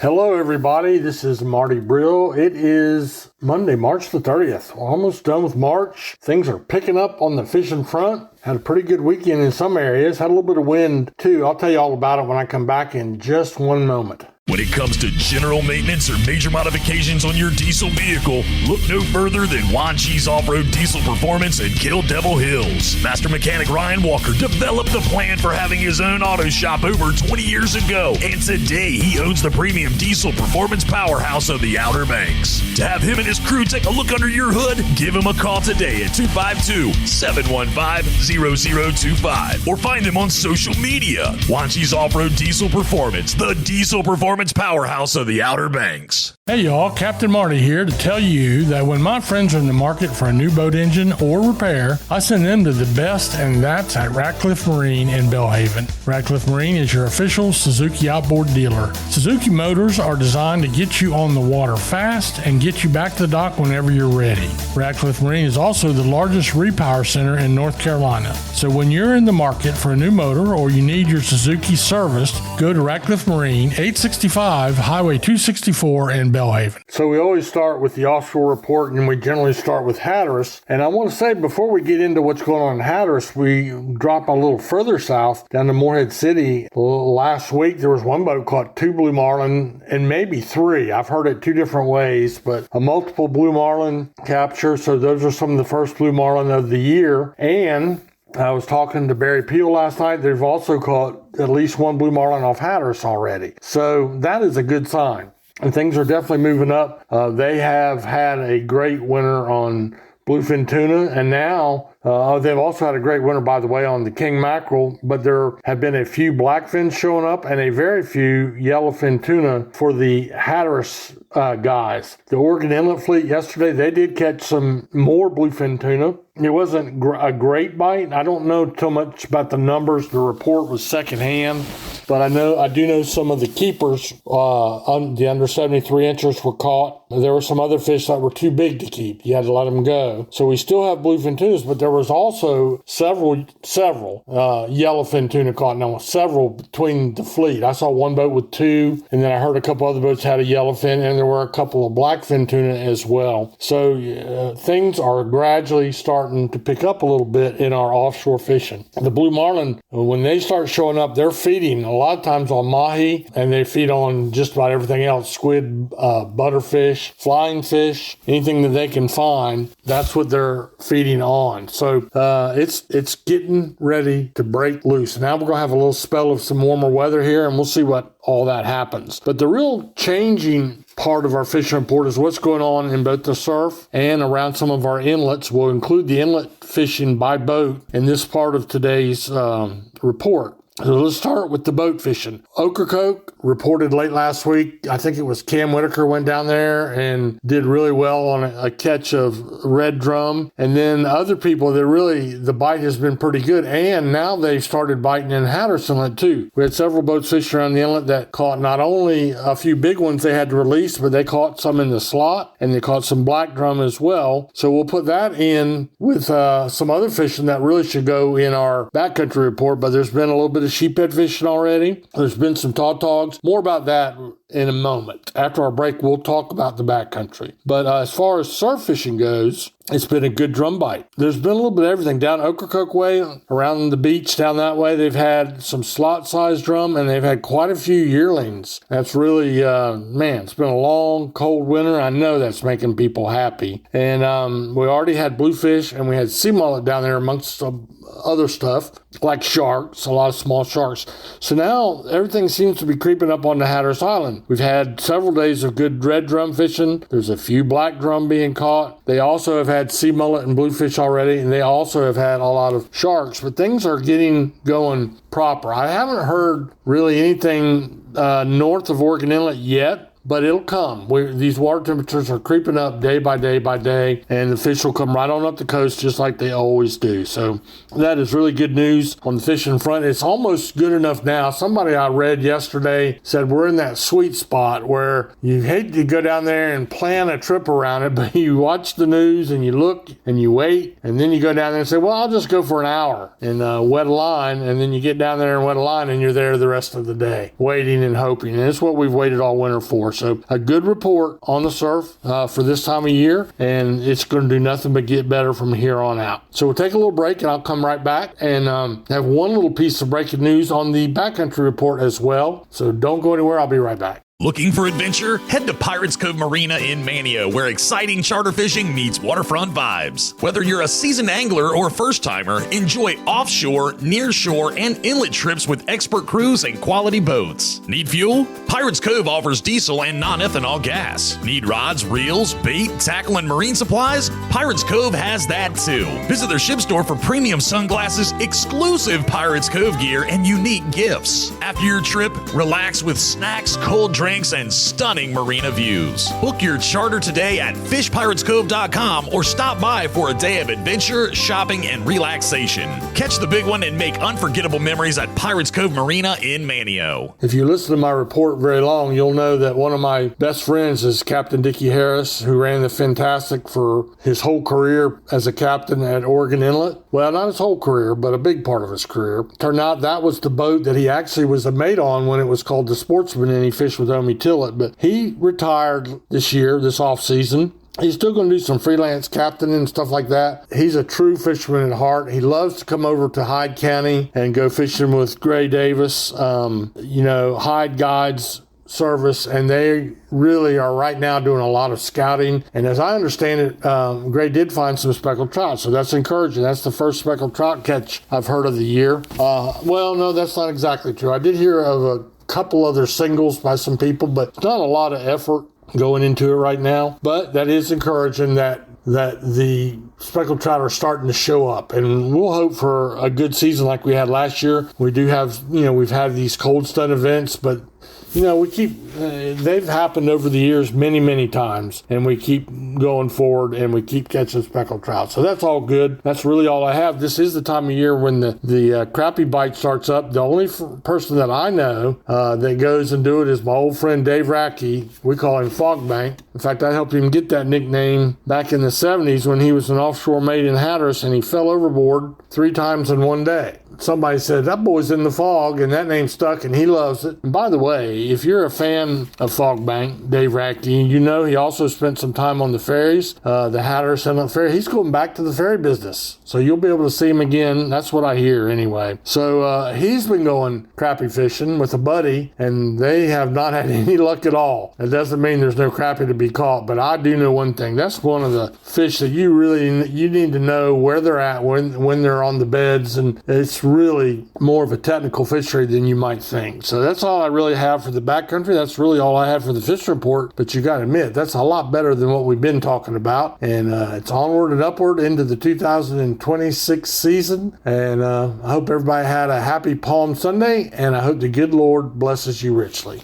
Hello, everybody. This is Marty Brill. It is Monday, March the 30th. We're almost done with March. Things are picking up on the fishing front. Had a pretty good weekend in some areas. Had a little bit of wind, too. I'll tell you all about it when I come back in just one moment. When it comes to general maintenance or major modifications on your diesel vehicle, look no further than Wanchi's Off-Road Diesel Performance in Kill Devil Hills. Master mechanic Ryan Walker developed the plan for having his own auto shop over 20 years ago, and today he owns the premium diesel performance powerhouse of the Outer Banks. To have him and his crew take a look under your hood, give him a call today at 252-715-0025 or find him on social media. Wanchi's Off-Road Diesel Performance, the diesel performance powerhouse of the Outer Banks. Hey y'all, Captain Marty here to tell you that when my friends are in the market for a new boat engine or repair, I send them to the best, and that's at Ratcliffe Marine in Belhaven. Ratcliffe Marine is your official Suzuki outboard dealer. Suzuki motors are designed to get you on the water fast and get you back to the dock whenever you're ready. Ratcliffe Marine is also the largest repower center in North Carolina. So when you're in the market for a new motor or you need your Suzuki serviced, go to Ratcliffe Marine, 865 Highway 264 in Belhaven. So we always start with the offshore report, and we generally start with Hatteras. And I want to say, before we get into what's going on in Hatteras, we drop a little further south down to Morehead City. Last week, there was one boat caught 2 blue marlin and maybe 3. I've heard it 2 different ways, but a multiple blue marlin capture. So those are some of the first blue marlin of the year. And I was talking to Barry Peel last night. They've also caught at least 1 blue marlin off Hatteras already. So that is a good sign. And things are definitely moving up. They have had a great winter on bluefin tuna, and now they've also had a great winter, by the way, on the king mackerel, but there have been a few blackfin showing up and a very few yellowfin tuna for the Hatteras guys. The Oregon Inlet fleet yesterday, they did catch some more bluefin tuna. It wasn't a great bite. I don't know too much about the numbers. The report was secondhand, but I do know some of the keepers, the under 73 inchers were caught. There were some other fish that were too big to keep. You had to let them go. So we still have bluefin tunas, but there was also several yellowfin tuna caught. Now, several between the fleet. I saw one boat with 2, and then I heard a couple other boats had a yellowfin, and there were a couple of blackfin tuna as well. So things are gradually starting to pick up a little bit in our offshore fishing. The blue marlin, when they start showing up, they're feeding a lot of times on mahi, and they feed on just about everything else: squid, butterfish, flying fish, anything that they can find. That's what they're feeding on. So it's getting ready to break loose. Now we're going to have a little spell of some warmer weather here, and we'll see what all that happens. But the real changing part of our fishing report is what's going on in both the surf and around some of our inlets. We'll include the inlet fishing by boat in this part of today's report. So let's start with the boat fishing. Ocracoke reported late last week. I think it was Cam Whitaker went down there and did really well on a catch of red drum. And then other people that the bite has been pretty good. And now they've started biting in Hatteras Inlet too. We had several boats fishing around the inlet that caught not only a few big ones they had to release, but they caught some in the slot and they caught some black drum as well. So we'll put that in with some other fishing that really should go in our backcountry report. But there's been a little bit of sheephead fishing already. There's been some tautags. More about that in a moment. After our break, we'll talk about the backcountry. But as far as surf fishing goes, it's been a good drum bite. There's been a little bit of everything. Down Ocracoke way, around the beach down that way, they've had some slot-sized drum, and they've had quite a few yearlings. That's really, it's been a long, cold winter. I know that's making people happy. And we already had bluefish, and we had sea mullet down there amongst some other stuff, like sharks, a lot of small sharks. So now everything seems to be creeping up onto Hatteras Island. We've had several days of good red drum fishing. There's a few black drum being caught. They also have had sea mullet and bluefish already, and they also have had a lot of sharks. But things are getting going proper. I haven't heard really anything north of Oregon Inlet yet. but it'll come. These water temperatures are creeping up day by day by day, and the fish will come right on up the coast just like they always do. So that is really good news on the fishing front. It's almost good enough now. Somebody I read yesterday said we're in that sweet spot where you hate to go down there and plan a trip around it, but you watch the news and you look and you wait, and then you go down there and say, well, I'll just go for an hour and wet a line, and then you get down there and wet a line and you're there the rest of the day waiting and hoping. And it's what we've waited all winter for. So a good report on the surf for this time of year, and it's going to do nothing but get better from here on out. So we'll take a little break and I'll come right back and have one little piece of breaking news on the backcountry report as well. So don't go anywhere. I'll be right back. Looking for adventure? Head to Pirates Cove Marina in Mania, where exciting charter fishing meets waterfront vibes. Whether you're a seasoned angler or first-timer, enjoy offshore, nearshore, and inlet trips with expert crews and quality boats. Need fuel? Pirates Cove offers diesel and non-ethanol gas. Need rods, reels, bait, tackle, and marine supplies? Pirates Cove has that too. Visit their ship store for premium sunglasses, exclusive Pirates Cove gear, and unique gifts. After your trip, relax with snacks, cold drinks, and stunning marina views. Book your charter today at fishpiratescove.com or stop by for a day of adventure, shopping, and relaxation. Catch the big one and make unforgettable memories at Pirates Cove Marina in Manio. If you listen to my report very long, you'll know that one of my best friends is Captain Dickie Harris, who ran the Fantastic for his whole career as a captain at Oregon Inlet. Well, not his whole career, but a big part of his career. Turned out that was the boat that he actually was a mate on when it was called the Sportsman, and he fished with Omi Tillett. But he retired this year, this off season. He's still going to do some freelance captaining and stuff like that. He's a true fisherman at heart. He loves to come over to Hyde County and go fishing with Gray Davis, Hyde Guides service, and they really are right now doing a lot of scouting. And as I understand it, Gray did find some speckled trout, so that's encouraging. That's the first speckled trout catch I've heard of the year. Well, no, that's not exactly true. I did hear of a couple other singles by some people, but it's not a lot of effort going into it right now. But that is encouraging that the speckled trout are starting to show up, and we'll hope for a good season like we had last year. We do have, we've had these cold stun events, but we keep, they've happened over the years many, many times, and we keep going forward and we keep catching speckled trout. So that's all good. That's really all I have. This is the time of year when the crappie bite starts up. The only person that I know that goes and do it is my old friend Dave Rackey. We call him Fogbank. In fact, I helped him get that nickname back in the 70s when he was an offshore mate in Hatteras, and he fell overboard 3 times in one day. Somebody said, that boy's in the fog, and that name stuck, and he loves it. And by the way, if you're a fan of Fogbank, Dave Rackey, he also spent some time on the ferries, the Hatteras Inlet Ferry. He's going back to the ferry business, so you'll be able to see him again. That's what I hear anyway. So he's been going crappie fishing with a buddy, and they have not had any luck at all. It doesn't mean there's no crappie to be caught, but I do know one thing. That's one of the fish that you need to know where they're at when they're on the beds, and it's really more of a technical fishery than you might think. So that's all I really have for the backcountry. That's really all I have for the fish report, but you got to admit, that's a lot better than what we've been talking about, and it's onward and upward into the 2026 season, and I hope everybody had a happy Palm Sunday, and I hope the good Lord blesses you richly.